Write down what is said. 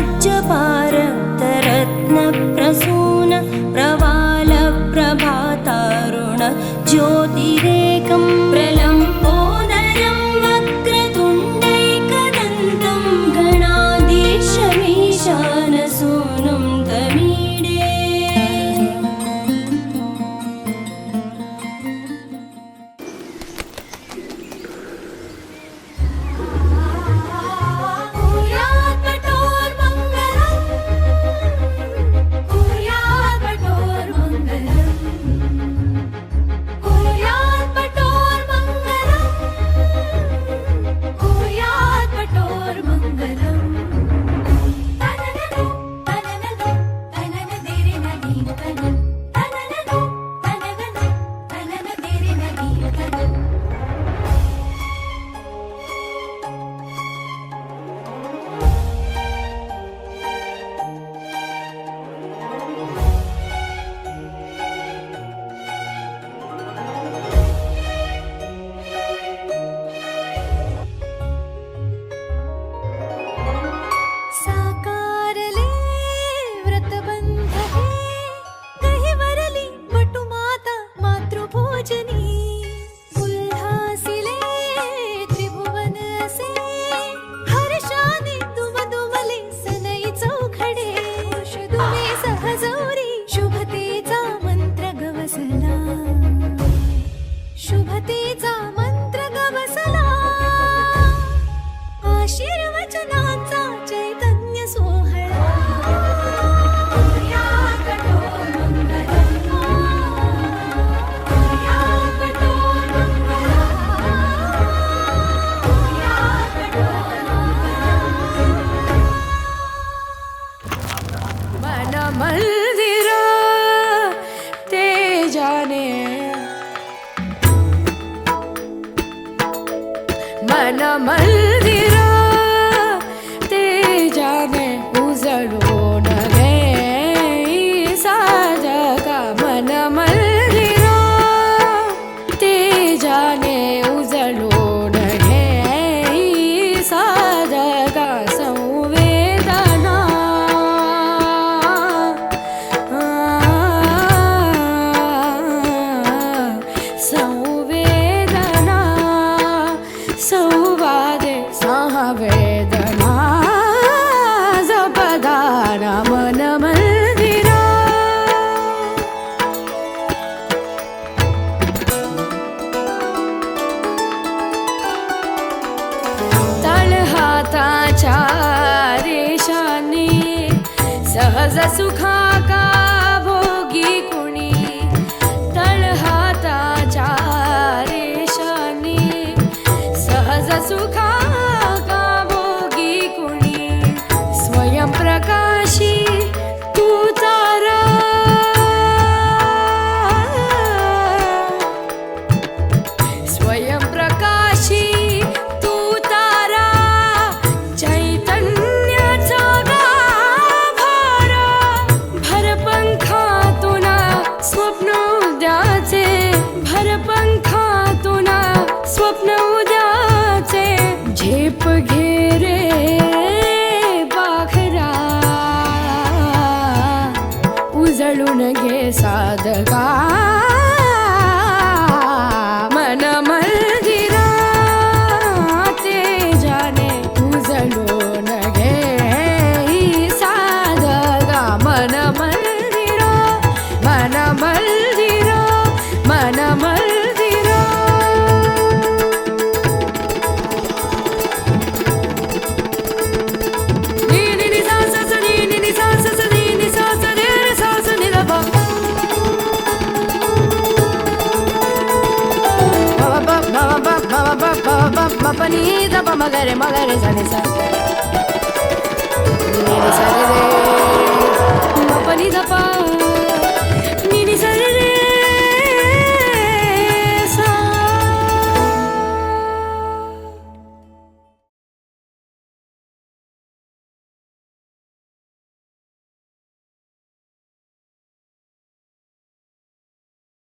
राज्यपार रत्नप्रसून प्रवाल प्रभातारुण ज्योतिरेकं प्रलम्बोदरं वक्रतुण्डैकदन्तं गणाधीशमीशानसूनुं तमीडे। शुभतेचा मंत्र गवसला, आशीर्वचनाचा चैतन्य सोहळा। कुर्यात कठोर मंगलम, कुर्यात कठोर मंगलम, कुर्यात कठोर मंगलम। मन मंदिर तेजाने, मन मंदिर तेजाने उजळून घे साजगा। मन मंदिर तेजाने उजळून घे साजगा। संवेदना संवेदना संवादे सहवेदना जपदाना। मन मंदिर तळहाताच्या रेषांनी सहज सुखाका भोगी कुणी। तळहाताच्या रेषांनी सहज सुखा का भोगी कुणी। स्वयं प्रकाशी तू तारा, स्वयं प्रकाशी तू तारा। चैतन्याचा गाभार भरपंखातून स्वप्न उद्याचे, भरपंखातून स्वप्न उद्याचे। झेप घे रे पाखरा, उजळून घे साधका। मन मंदिर तेजाने उजळून घे साधका। मन मंदिर, मन मंदिर, मन मंदिर। Mapani da pa magare magare sani sa, ni sa re, mapani da pa.